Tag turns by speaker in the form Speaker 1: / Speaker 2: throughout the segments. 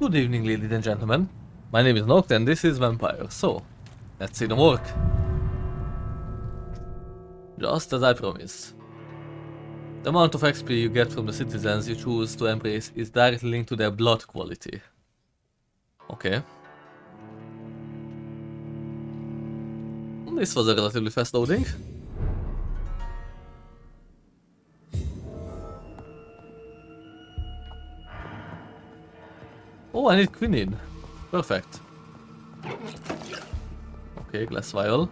Speaker 1: Good evening, ladies and gentlemen. My name is Noct and this is Vampyr. So, let's see the work. Just as I promised. The amount of XP you get from the citizens you choose to embrace is directly linked to their blood quality. Okay. This was a relatively fast loading. Oh, I need quinine. Perfect. Okay, glass vial.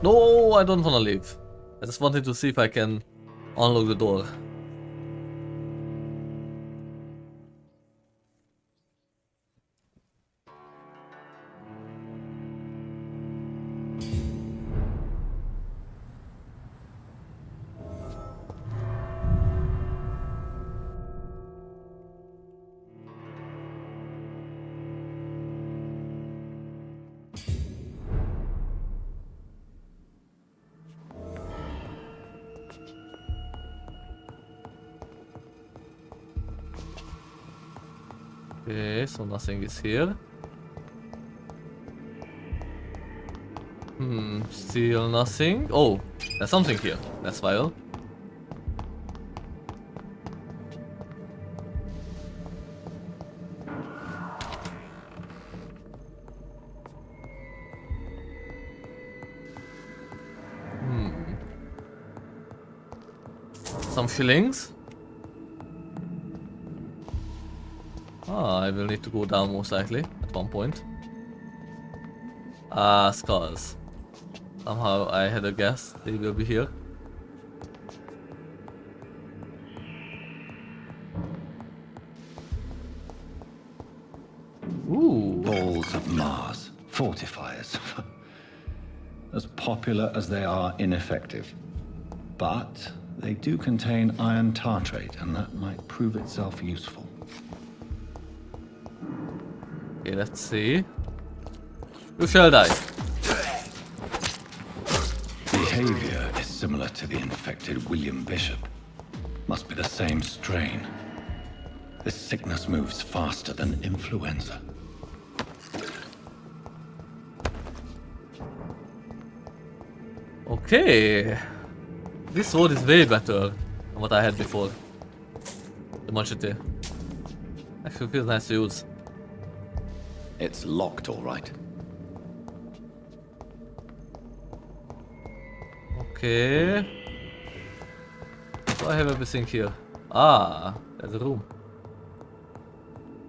Speaker 1: No, I don't want to leave. I just wanted to see if I can unlock the door. Okay, so nothing is here. Still nothing. Oh, there's something here. That's vial. Some shillings. I will need to go down most likely at one point. Skals. Somehow I had a guess they will be here. Ooh.
Speaker 2: Balls of Mars. Fortifiers. As popular as they are ineffective. But they do contain iron tartrate, and that might prove itself useful.
Speaker 1: Okay, let's see. You shall die.
Speaker 2: Behavior is similar to the infected William Bishop. Must be the same strain. This sickness moves faster than influenza.
Speaker 1: Okay. This sword is way better than what I had before. The machete. Actually feels nice to use.
Speaker 2: It's locked, all right.
Speaker 1: Okay. So I have everything here. Ah, there's a room.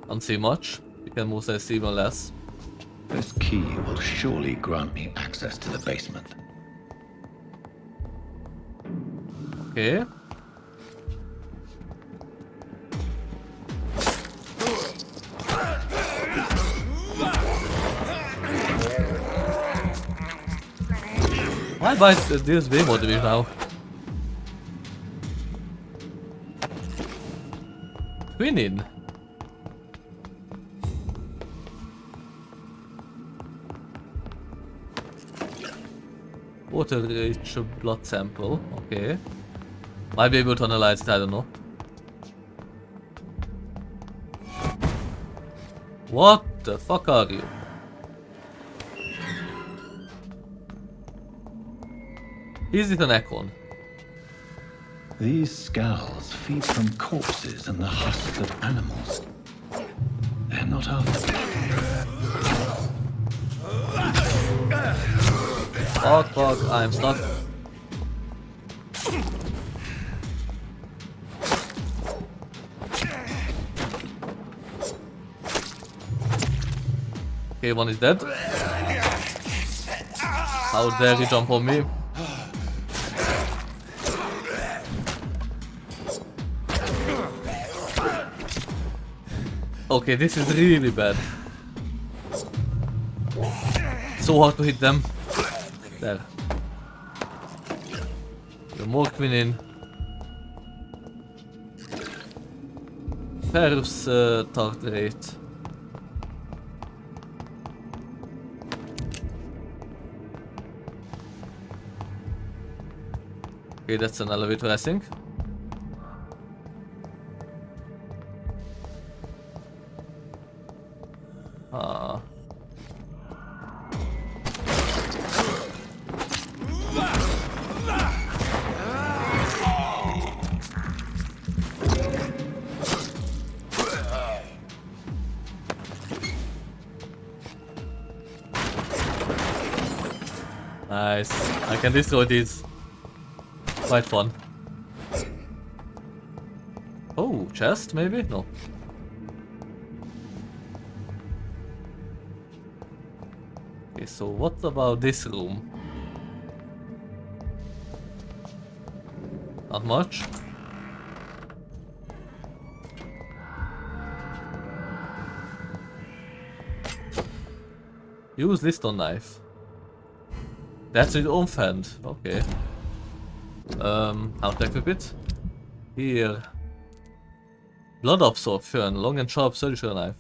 Speaker 1: Don't see much. You can mostly see even less.
Speaker 2: This key will surely grant me access to the basement.
Speaker 1: Okay. Why buy this way more damage now? Quinine. Water-rich blood sample. Okay. Might be able to analyze it, I don't know. What the fuck are you? Is it an icon?
Speaker 2: These Skals feed from corpses and the husks of animals. They're not after me.
Speaker 1: Fuck, I'm stuck. Okay, one is dead. How dare he jump on me? Okay, this is really bad. So hard to hit them. There. The more quinine. Ferrous tartrate. Okay, that's an elevator, I think. Ah. Nice. I can destroy these. Quite fun. Oh, chest maybe? No. Okay, so what about this room? Not much. Use this stone knife. That's it offhand. Okay. How to equip it? Here. Blood absorption, long and sharp surgical knife.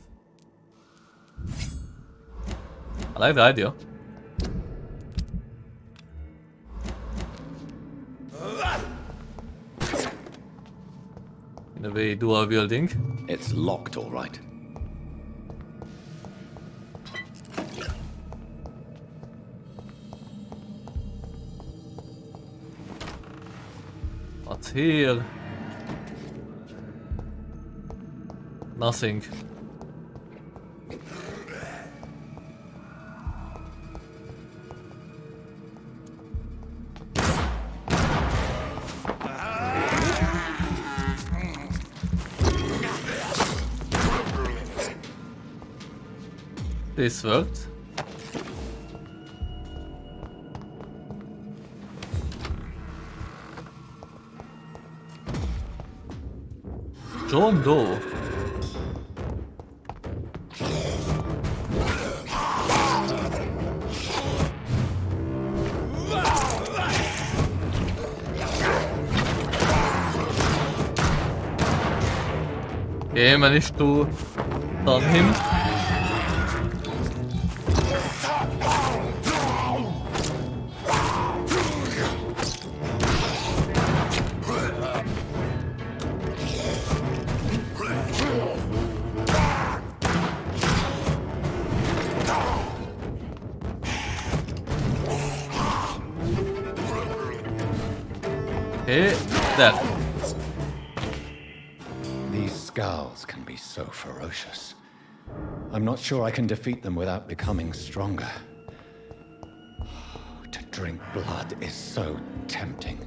Speaker 1: I like the idea. In a way, dual wielding.
Speaker 2: It's locked, all right.
Speaker 1: What's here? Nothing. This worked. John Doe. Okay, managed to stun him. Okay, there.
Speaker 2: These Skals can be so ferocious. I'm not sure I can defeat them without becoming stronger. To drink blood is so tempting.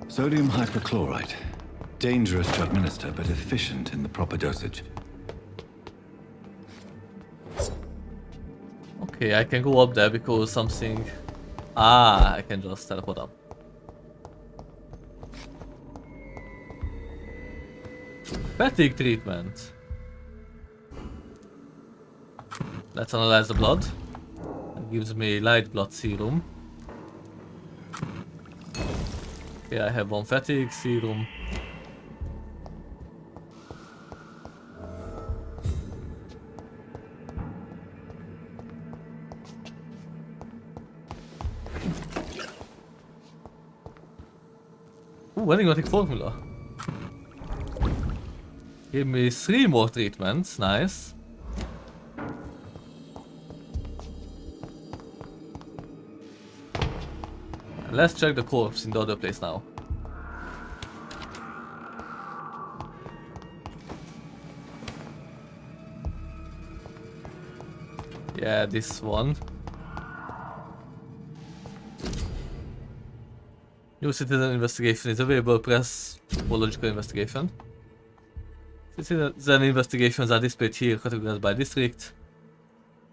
Speaker 2: Sodium hypochlorite. Dangerous to administer, but efficient in the proper dosage.
Speaker 1: Okay, I can go up there because something... Ah, I can just teleport up. Fatigue treatment. Let's analyze the blood. It gives me light blood serum. Okay, I have one fatigue serum. Ooh, enigmatic formula. Give me 3 more treatments, nice. Let's check the corpse in the other place now. Yeah, this one. New citizen investigation is available. Press for logical investigation. Citizen investigations are displayed here, categorized by district.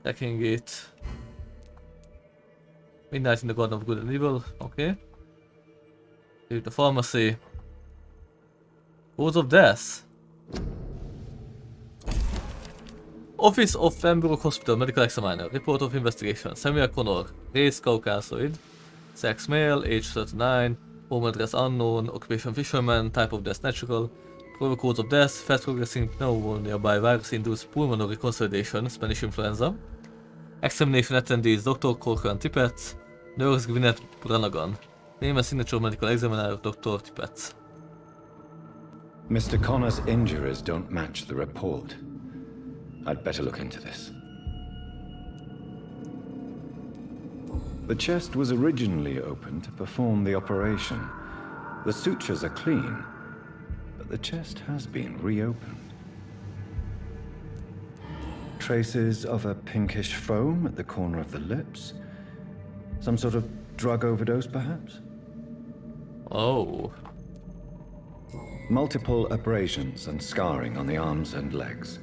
Speaker 1: Checking it. Midnight in the Garden of Good and Evil. Okay. Leave the pharmacy. Cause of death. Office of Vampyr Hospital, Medical Examiner. Report of investigation. Samuel Connor. Race Caucasoid. Sex male, age 39. Home address unknown. Occupation fisherman. Type of death natural. Probable cause of death. Fast progressing pneumonia by virus-induced pulmonary consolidation. Spanish influenza. Examination attendees Dr. Corcoran Tippett, Nurse Gwyneth Branagan. Name and signature medical examiner Dr. Tippett.
Speaker 2: Mr. Connor's injuries don't match the report. I'd better look into this. The chest was originally open to perform the operation. The sutures are clean, but the chest has been reopened. Traces of a pinkish foam at the corner of the lips. Some sort of drug overdose, perhaps?
Speaker 1: Oh.
Speaker 2: Multiple abrasions and scarring on the arms and legs.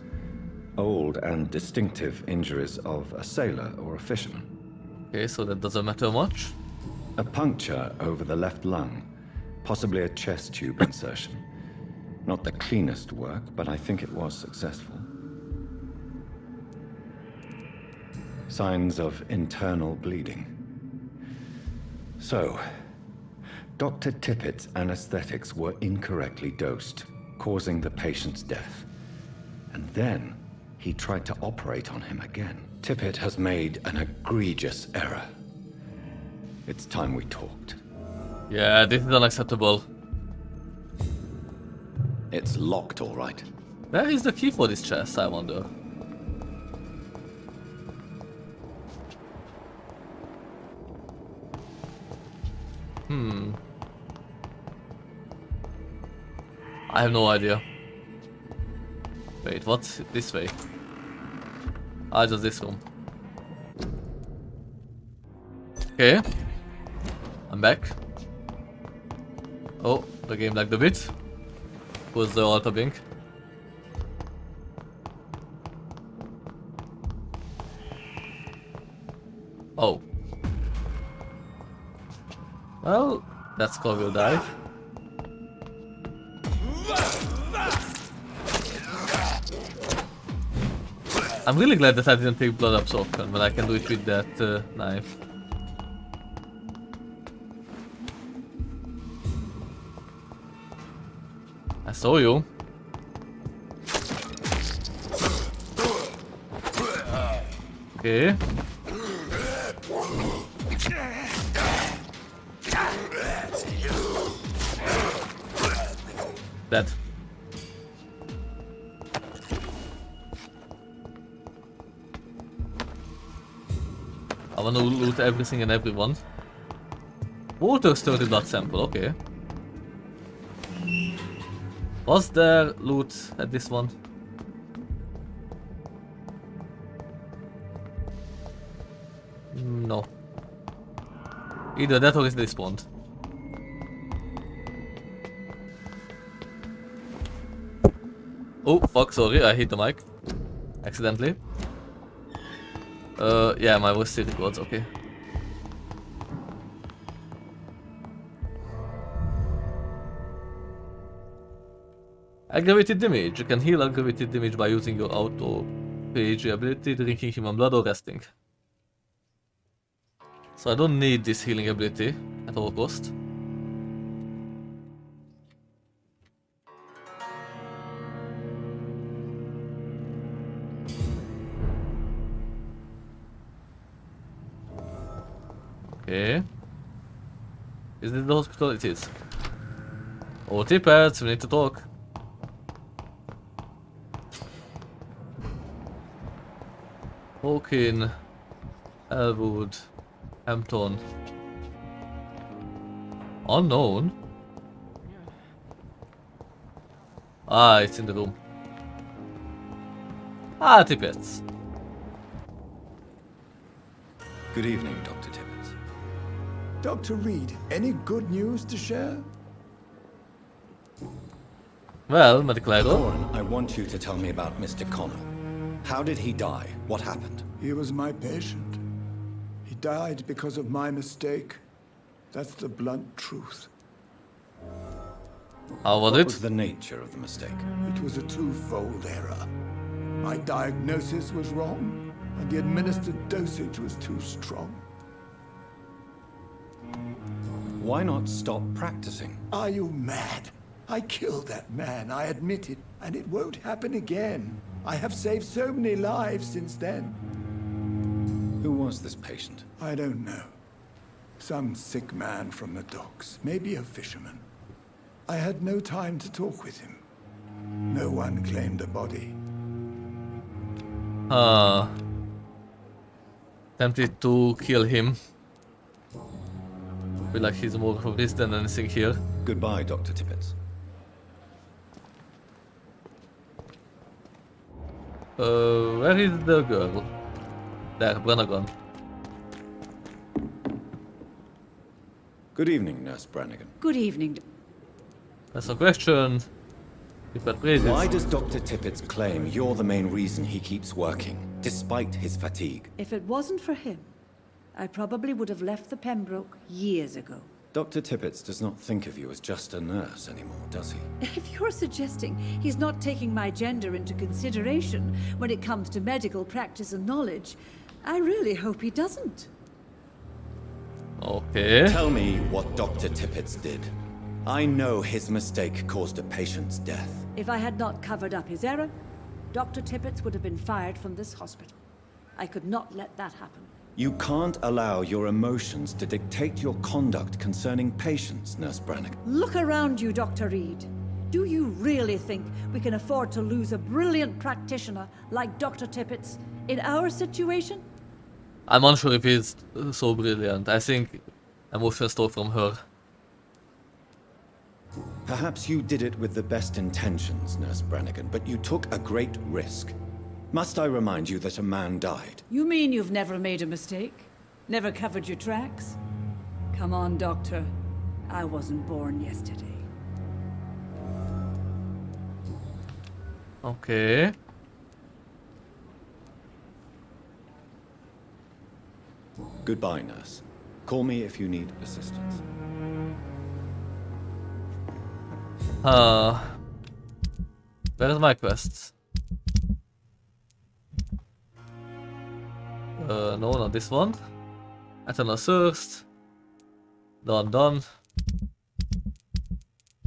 Speaker 2: Old and distinctive injuries of a sailor or a fisherman.
Speaker 1: Okay, so that doesn't matter much.
Speaker 2: A puncture over the left lung. Possibly a chest tube insertion. Not the cleanest work, but I think it was successful. Signs of internal bleeding. So, Dr. Tippett's anesthetics were incorrectly dosed, causing the patient's death. And then, he tried to operate on him again. Tippett has made an egregious error. It's time we talked.
Speaker 1: Yeah, this is unacceptable.
Speaker 2: It's locked, all right.
Speaker 1: Where is the key for this chest, I wonder? I have no idea. Wait, what's this way? Ah, just this room. Okay. I'm back. Oh, the game lagged a bit. Who's the altar blink? Oh. Well, that skull will die. I'm really glad that I didn't take blood absorption, but I can do it with that knife. I saw you. Okay. Dead. I wanna loot everything and everyone. Water sturdy blood sample, okay. Was there loot at this one? No. Either that or it's despawned. Oh fuck, sorry, I hit the mic. Accidentally. Yeah, my voice still records, okay. Aggravated damage. You can heal aggravated damage by using your auto page ability, drinking human blood or resting. So I don't need this healing ability at all cost. Okay. Is this the hospital? It is. Oh, Tippett, we need to talk. Hawkin, Elwood, Hampton. Unknown? Ah, it's in the room. Ah, Tippett.
Speaker 2: Good evening, Dr. Tippett.
Speaker 3: Dr. Reed, any good news to share?
Speaker 1: Well, medical error.
Speaker 4: Warren, I want you to tell me about Mr. Connor. How did he die? What happened?
Speaker 3: He was my patient. He died because of my mistake. That's the blunt truth.
Speaker 1: How was
Speaker 4: What
Speaker 1: it?
Speaker 4: was the nature of the mistake?
Speaker 3: It was a twofold error. My diagnosis was wrong, and the administered dosage was too strong.
Speaker 4: Why not stop practicing?
Speaker 3: Are you mad? I killed that man, I admit it, and it won't happen again. I have saved so many lives since then.
Speaker 4: Who was this patient?
Speaker 3: I don't know. Some sick man from the docks, maybe a fisherman. I had no time to talk with him. No one claimed a body.
Speaker 1: Tempted to kill him. Feel like he's more of a risk than anything here.
Speaker 4: Goodbye, Dr. Tippett.
Speaker 1: Where is the girl? There, Brannigan.
Speaker 4: Good evening, Nurse Brannigan.
Speaker 5: Good evening.
Speaker 1: That's a question. Tippett praises.
Speaker 4: Why does Dr. Tippett claim you're the main reason he keeps working, despite his fatigue?
Speaker 5: If it wasn't for him, I probably would have left the Pembroke years ago.
Speaker 4: Dr. Tippett does not think of you as just a nurse anymore, does he?
Speaker 5: If you're suggesting he's not taking my gender into consideration when it comes to medical practice and knowledge, I really hope he doesn't.
Speaker 1: Okay.
Speaker 4: Tell me what Dr. Tippett did. I know his mistake caused a patient's death.
Speaker 5: If I had not covered up his error, Dr. Tippett would have been fired from this hospital. I could not let that happen.
Speaker 4: You can't allow your emotions to dictate your conduct concerning patients, Nurse Brannigan.
Speaker 5: Look around you, Dr. Reed. Do you really think we can afford to lose a brilliant practitioner like Dr. Tippett in our situation?
Speaker 1: I'm unsure if he's so brilliant. I think emotions talk from her.
Speaker 4: Perhaps you did it with the best intentions, Nurse Brannigan, but you took a great risk. Must I remind you that a man died?
Speaker 5: You mean you've never made a mistake? Never covered your tracks? Come on, Doctor. I wasn't born yesterday.
Speaker 1: Okay.
Speaker 4: Goodbye, nurse. Call me if you need assistance.
Speaker 1: Where's my quests? No, not this one. Eternal Thirst. Done.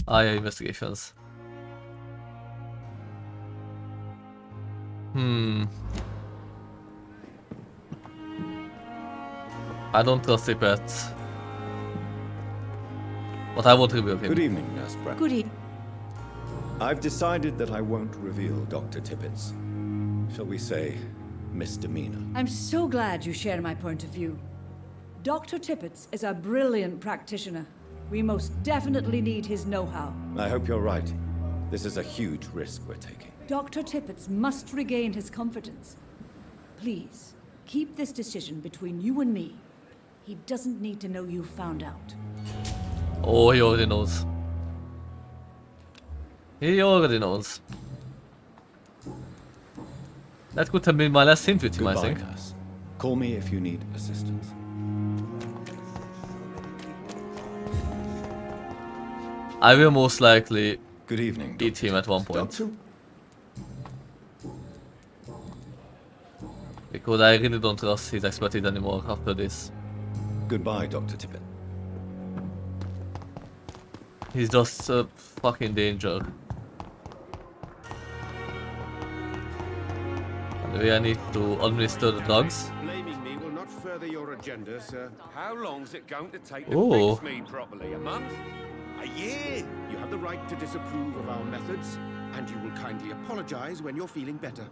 Speaker 1: Ah, yeah, investigations. I don't trust Tippett. But I won't reveal him.
Speaker 4: Good evening, Nurse Brannigan.
Speaker 5: Good evening.
Speaker 4: I've decided that I won't reveal Dr. Tippett's, shall we say, misdemeanor.
Speaker 5: I'm so glad you share my point of view. Dr. Tippett is a brilliant practitioner. We most definitely need his know-how.
Speaker 4: I hope you're right. This is a huge risk we're taking.
Speaker 5: Dr. Tippett must regain his confidence. Please, keep this decision between you and me. He doesn't need to know you found out.
Speaker 1: Oh, he already knows. He already knows. That could have been my last hint with him, I
Speaker 4: Goodbye,
Speaker 1: think.
Speaker 4: nurse. Call me if you need assistance.
Speaker 1: I will most likely
Speaker 4: Good evening,
Speaker 1: eat him at one point.
Speaker 3: Doctor,
Speaker 1: Because I really don't trust his expertise anymore after this.
Speaker 4: Goodbye, Dr. Tippett.
Speaker 1: He's just a fucking danger. And we need to administer the drugs.
Speaker 6: Blaming me will not further your agenda, sir. How long's it going to take to
Speaker 1: Oh.
Speaker 6: fix me properly? A month? A year? You have the right to disapprove of our methods, and you will kindly apologize when you're feeling better.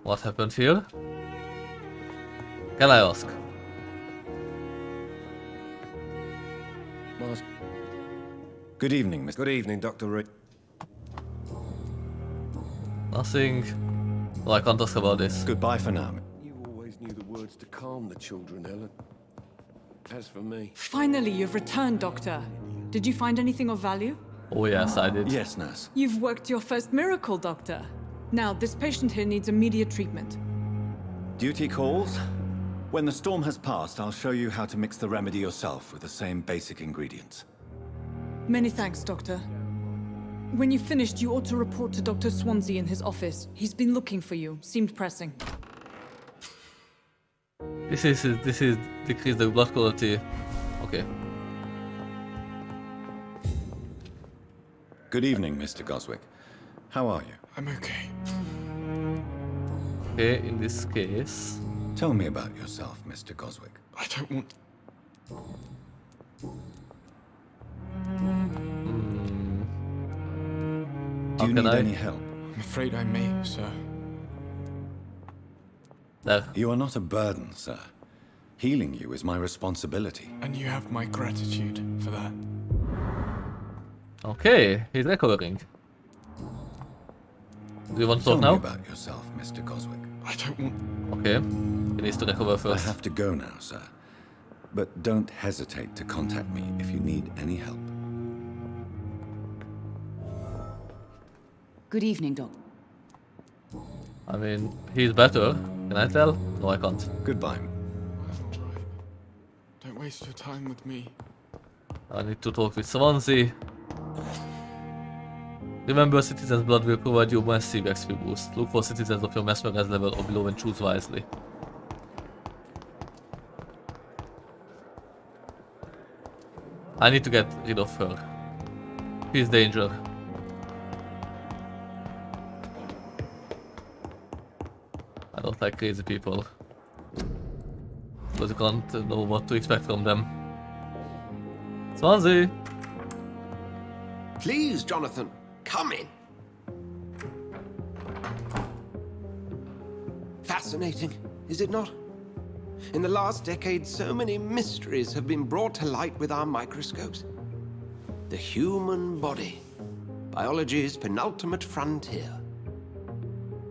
Speaker 1: What happened here? Can I ask?
Speaker 4: Good evening, Mr.
Speaker 6: Good evening, Dr. Reed.
Speaker 1: Nothing. No, I can't ask about this.
Speaker 4: Goodbye for now.
Speaker 6: You always knew the words to calm the children, Ellen. As for me,
Speaker 7: Finally, you've returned, Doctor. Did you find anything of value?
Speaker 1: Oh yes, I did.
Speaker 4: Yes, nurse.
Speaker 7: You've worked your first miracle, Doctor. Now, this patient here needs immediate treatment.
Speaker 4: Duty calls. When the storm has passed, I'll show you how to mix the remedy yourself with the same basic ingredients.
Speaker 7: Many thanks, Doctor. When you've finished, you ought to report to Dr. Swansea in his office. He's been looking for you. Seemed pressing.
Speaker 1: This is decrease the blood quality. Okay.
Speaker 4: Good evening, Mr. Goswick. How are you?
Speaker 8: I'm okay.
Speaker 1: Okay, in this case.
Speaker 4: Tell me about yourself, Mr. Goswick.
Speaker 8: I don't want...
Speaker 4: Do you
Speaker 1: can
Speaker 4: need
Speaker 1: I-
Speaker 4: any help?
Speaker 8: I'm afraid I may, sir.
Speaker 1: There.
Speaker 4: You are not a burden, sir. Healing you is my responsibility.
Speaker 8: And you have my gratitude for that.
Speaker 1: Okay, he's recovering. Do you want to
Speaker 4: Tell
Speaker 1: talk
Speaker 4: me
Speaker 1: now?
Speaker 4: about yourself, Mr. Goswick.
Speaker 8: I don't want...
Speaker 1: Okay. He needs to recover
Speaker 4: I
Speaker 1: first.
Speaker 4: have to go now, sir. But don't hesitate to contact me if you need any help.
Speaker 5: Good evening, Doc.
Speaker 1: I mean, he's better. Can I tell? No, I can't.
Speaker 4: Goodbye.
Speaker 8: That's all right. Don't waste your time with me.
Speaker 1: I need to talk with Swansea. Remember, Citizen's Blood will provide you a massive XP boost. Look for citizens of your mesmerize level or below and choose wisely. I need to get rid of her. She's danger. I don't like crazy people. Because you can't know what to expect from them. Swansea!
Speaker 6: Please, Jonathan, come in. Fascinating, is it not? In the last decade, so many mysteries have been brought to light with our microscopes. The human body, biology's penultimate frontier.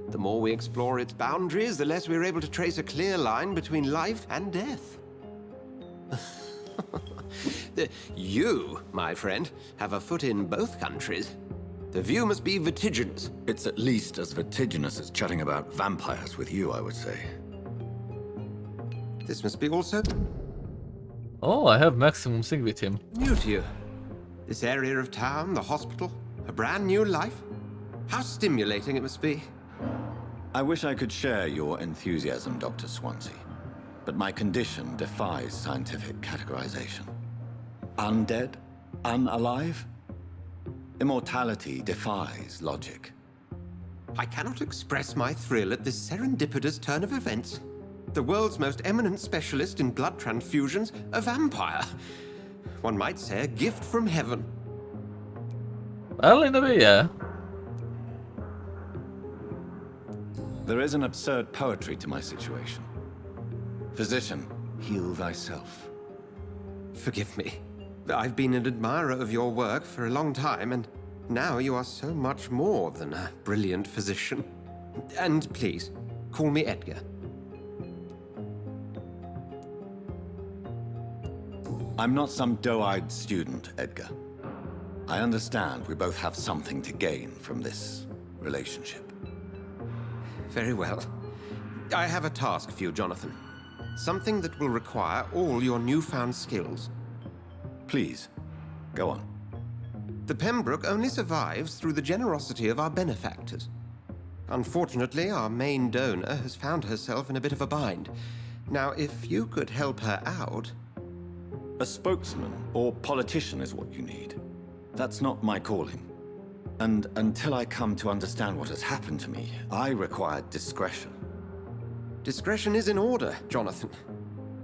Speaker 6: The more we explore its boundaries, the less we're able to trace a clear line between life and death. You, my friend, have a foot in both countries. The view must be vertiginous.
Speaker 4: It's at least as vertiginous as chatting about vampires with you, I would say.
Speaker 6: This must be also
Speaker 1: Oh, I have maximum sync with him.
Speaker 6: new to you. This area of town, the hospital, a brand new life. How stimulating it must be.
Speaker 4: I wish I could share your enthusiasm, Dr. Swansea. But my condition defies scientific categorization. Undead? Unalive? Immortality defies logic.
Speaker 6: I cannot express my thrill at this serendipitous turn of events. The world's most eminent specialist in blood transfusions, a vampire. One might say a gift from heaven.
Speaker 1: Well, in a way, yeah.
Speaker 4: There is an absurd poetry to my situation. Physician, heal thyself.
Speaker 6: Forgive me. I've been an admirer of your work for a long time, and now you are so much more than a brilliant physician. And please, call me Edgar.
Speaker 4: I'm not some doe-eyed student, Edgar. I understand we both have something to gain from this relationship.
Speaker 6: Very well. I have a task for you, Jonathan. Something that will require all your newfound skills.
Speaker 4: Please, go on.
Speaker 6: The Pembroke only survives through the generosity of our benefactors. Unfortunately, our main donor has found herself in a bit of a bind. Now, if you could help her out...
Speaker 4: A spokesman or politician is what you need. That's not my calling. And until I come to understand what has happened to me, I require discretion.
Speaker 6: Discretion is in order, Jonathan.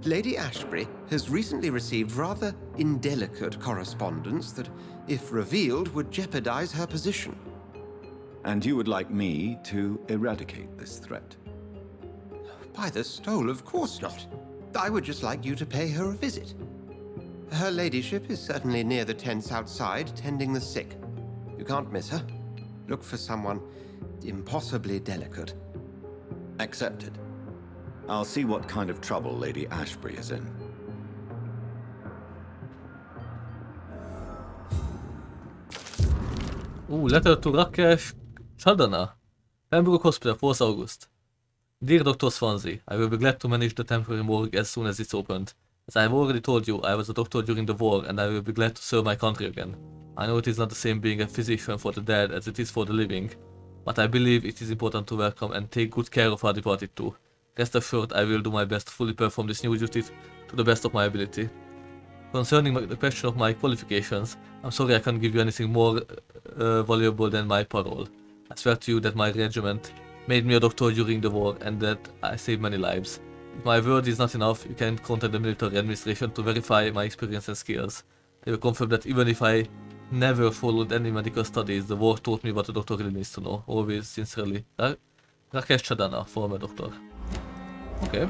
Speaker 6: Lady Ashbury has recently received rather indelicate correspondence that, if revealed, would jeopardize her position.
Speaker 4: And you would like me to eradicate this threat?
Speaker 6: By the stole, of course not. I would just like you to pay her a visit. Her ladyship is certainly near the tents outside, tending the sick. You can't miss her. Look for someone impossibly delicate.
Speaker 4: Accepted. I'll see what kind of trouble Lady Ashbury is in.
Speaker 1: Letter to Rakesh Chaldana. Pembroke Hospital, 4th August. Dear Dr. Swansea, I will be glad to manage the temporary morgue as soon as it's opened. As I have already told you, I was a doctor during the war and I will be glad to serve my country again. I know it is not the same being a physician for the dead as it is for the living, but I believe it is important to welcome and take good care of our departed too. Rest assured, I will do my best to fully perform this new duty to the best of my ability. Concerning the question of my qualifications, I'm sorry I can't give you anything more valuable than my parole. I swear to you that my regiment made me a doctor during the war and that I saved many lives. If my word is not enough, you can contact the military administration to verify my experience and skills. They will confirm that even if I never followed any medical studies, the war taught me what a doctor really needs to know. Always sincerely. Rakesh Chadana, former doctor. Okay.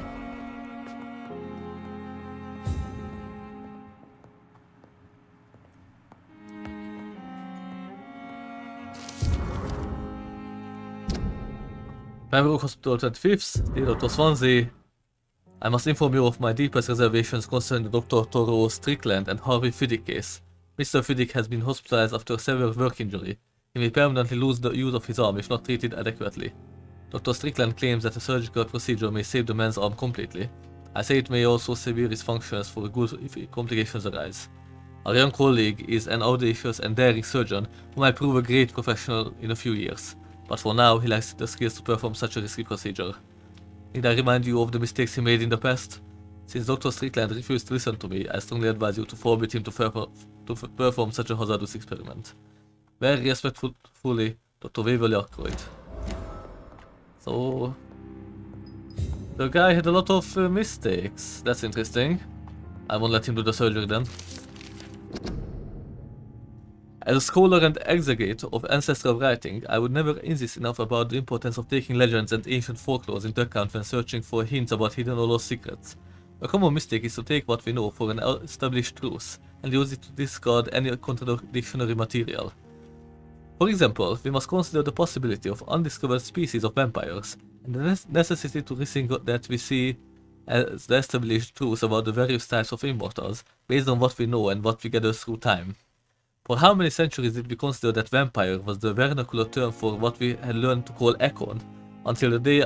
Speaker 1: Pembroke Hospital 25th, dear Dr. Swansea. I must inform you of my deepest reservations concerning Dr. Toro Strickland and Harvey Fiddick case. Mr. Fiddick has been hospitalized after a severe work injury. He may permanently lose the use of his arm if not treated adequately. Dr. Strickland claims that a surgical procedure may save the man's arm completely. I say it may also sever his functions for good if complications arise. Our young colleague is an audacious and daring surgeon who might prove a great professional in a few years. But for now, he lacks the skills to perform such a risky procedure. Need I remind you of the mistakes he made in the past? Since Dr. Strickland refused to listen to me, I strongly advise you to forbid him to perform such a hazardous experiment. Very respectfully, Dr. Waverly Ackroyd. So... the guy had a lot of mistakes. That's interesting. I won't let him do the surgery then. As a scholar and exegete of ancestral writing, I would never insist enough about the importance of taking legends and ancient folklore into account when searching for hints about hidden or lost secrets. A common mistake is to take what we know for an established truth, and use it to discard any contradictory material. For example, we must consider the possibility of undiscovered species of vampires, and the necessity to rethink that we see as the established truth about the various types of immortals, based on what we know and what we gather through time. For how many centuries did we consider that vampire was the vernacular term for what we had learned to call Ekon, until the day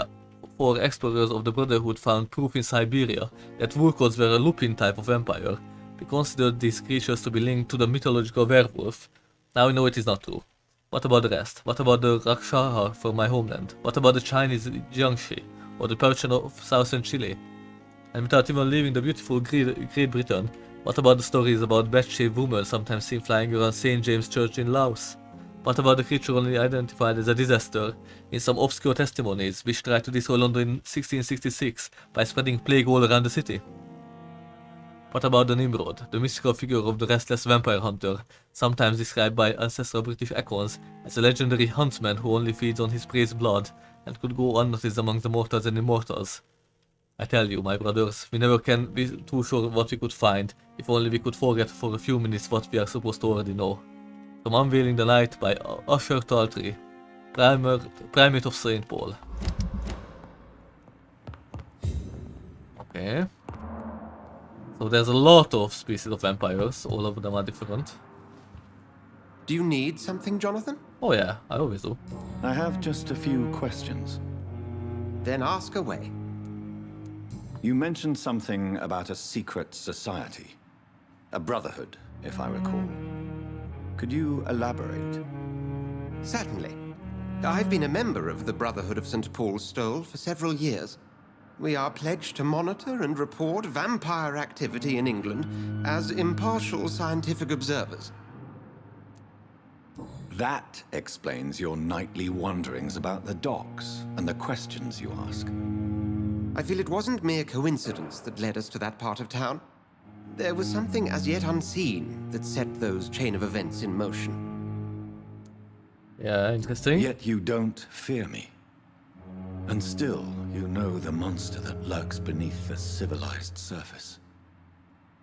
Speaker 1: 4 explorers of the Brotherhood found proof in Siberia that Vurkods were a lupin type of vampire. We considered these creatures to be linked to the mythological werewolf. Now we know it is not true. What about the rest? What about the Rakshara from my homeland? What about the Chinese Jiangxi, or the Persian of southern Chile? And without even leaving the beautiful Great Britain, what about the stories about bat-shaped women sometimes seen flying around St. James Church in Laos? What about the creature only identified as a disaster in some obscure testimonies which tried to destroy London in 1666 by spreading plague all around the city? What about the Nimrod, the mystical figure of the restless vampire hunter, sometimes described by ancestral British icons as a legendary huntsman who only feeds on his prey's blood and could go unnoticed among the mortals and immortals? I tell you, my brothers, we never can be too sure what we could find, if only we could forget for a few minutes what we are supposed to already know. From Unveiling the Light by Usher Taltry, Primate of St. Paul. Okay. So there's a lot of species of vampires, all of them are different.
Speaker 6: Do you need something, Jonathan?
Speaker 1: Oh yeah, I always do.
Speaker 2: I have just a few questions.
Speaker 6: Then ask away.
Speaker 2: You mentioned something about a secret society. A brotherhood, if I recall. Could you elaborate?
Speaker 6: Certainly. I've been a member of the Brotherhood of St. Paul's Stole for several years. We are pledged to monitor and report vampire activity in England as impartial scientific observers.
Speaker 2: That explains your nightly wanderings about the docks and the questions you ask.
Speaker 6: I feel it wasn't mere coincidence that led us to that part of town. There was something as yet unseen that set those chain of events in motion.
Speaker 1: Yeah, interesting.
Speaker 2: Yet you don't fear me. And still, you know the monster that lurks beneath the civilized surface.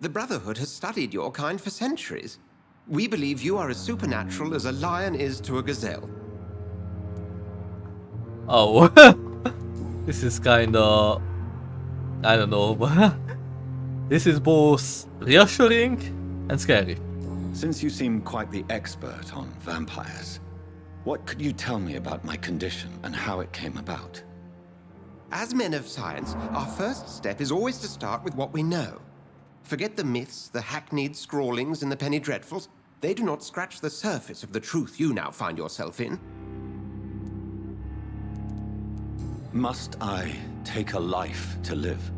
Speaker 6: The Brotherhood has studied your kind for centuries. We believe you are as supernatural as a lion is to a gazelle.
Speaker 1: Oh. This is kinda... I don't know, but... this is both reassuring and scary.
Speaker 2: Since you seem quite the expert on vampires, what could you tell me about my condition and how it came about?
Speaker 6: As men of science, our first step is always to start with what we know. Forget the myths, the hackneyed scrawlings, and the penny dreadfuls. They do not scratch the surface of the truth you now find yourself in.
Speaker 2: Must I take a life to live?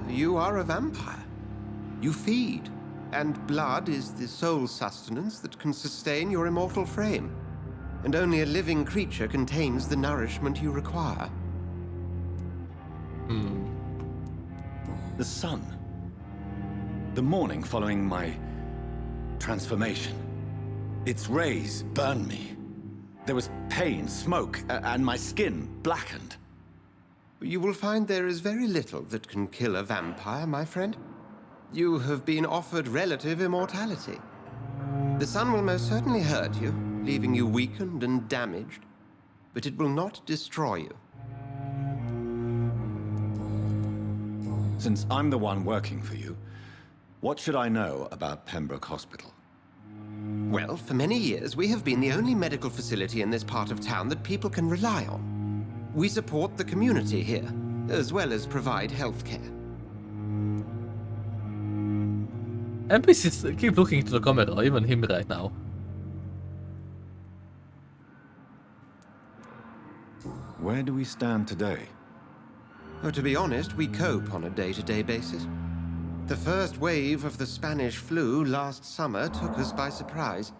Speaker 6: You are a vampire. You feed, and blood is the sole sustenance that can sustain your immortal frame. And only a living creature contains the nourishment you require.
Speaker 4: The sun. The morning following my transformation. Its rays burned me. There was pain, smoke, and my skin blackened.
Speaker 6: You will find there is very little that can kill a vampire, my friend. You have been offered relative immortality. The sun will most certainly hurt you, leaving you weakened and damaged, but it will not destroy you.
Speaker 4: Since I'm the one working for you, what should I know about Pembroke Hospital?
Speaker 6: Well, for many years, we have been the only medical facility in this part of town that people can rely on. We support the community here, as well as provide healthcare.
Speaker 1: NPCs keep looking into the camera, even him right now.
Speaker 4: Where do we stand today?
Speaker 6: Oh, to be honest, we cope on a day-to-day basis. The first wave of the Spanish flu last summer took us by surprise.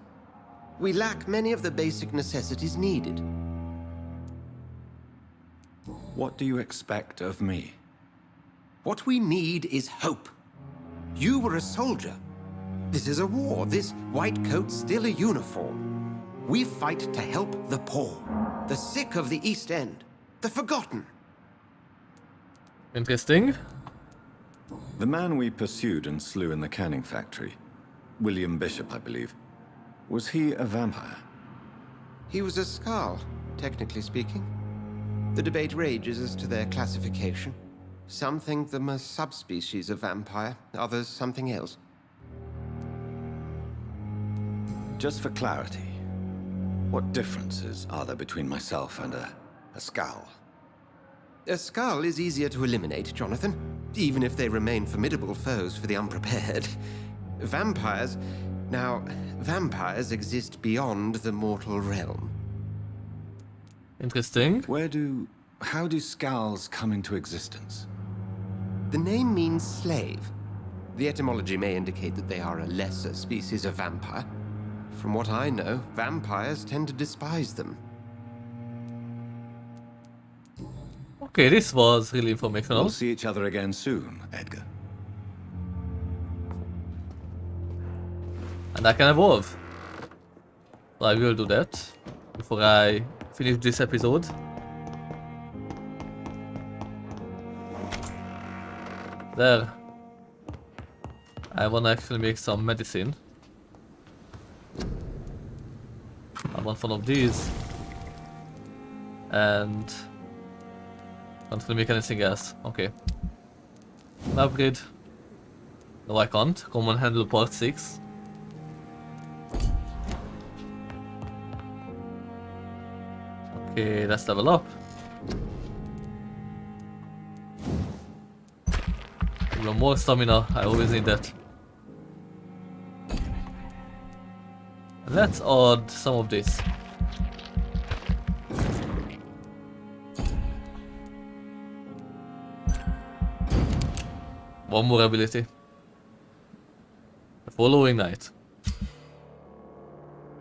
Speaker 6: We lack many of the basic necessities needed.
Speaker 4: What do you expect of me?
Speaker 6: What we need is hope. You were a soldier. This is a war. This white coat's still a uniform. We fight to help the poor, the sick of the East End, the forgotten.
Speaker 1: Interesting.
Speaker 4: The man we pursued and slew in the canning factory, William Bishop, I believe, was he a vampire?
Speaker 6: He was a Skal, technically speaking. The debate rages as to their classification. Some think them a subspecies of vampire, others something else.
Speaker 4: Just for clarity, what differences are there between myself and a Skal?
Speaker 6: A Skal is easier to eliminate, Jonathan, even if they remain formidable foes for the unprepared. Vampires... Now, vampires exist beyond the mortal realm.
Speaker 1: Interesting.
Speaker 4: How do Skals come into existence?
Speaker 6: The name means slave. The etymology may indicate that they are a lesser species of vampire. From what I know, vampires tend to despise them.
Speaker 1: Okay, this was really informational.
Speaker 4: We'll see each other again soon, Edgar.
Speaker 1: And I can evolve. So I will do that before I finish this episode. There. I wanna actually make some medicine. I want one of these. And can't really make anything else. Okay. An upgrade. No, I can't. Common handle part 6. Okay, let's level up. Even more stamina, I always need that. And let's add some of this. One more ability. The following night.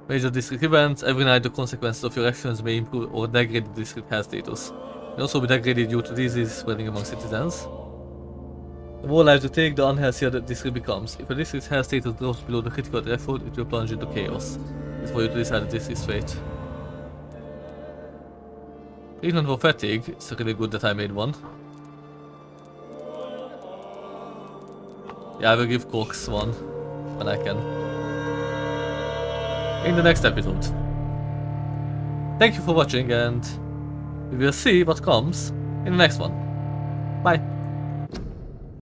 Speaker 1: Major district events. Every night the consequences of your actions may improve or degrade the district health status. May also be degraded due to disease spreading among citizens. The more lives you take, the unhealthier the district becomes. If a district's health status drops below the critical threshold, it will plunge into chaos. It's for you to decide the district's fate. Treatment for fatigue. It's really good that I made one. Yeah, I will give Cox one when I can. In the next episode. Thank you for watching, and we will see what comes in the next one. Bye.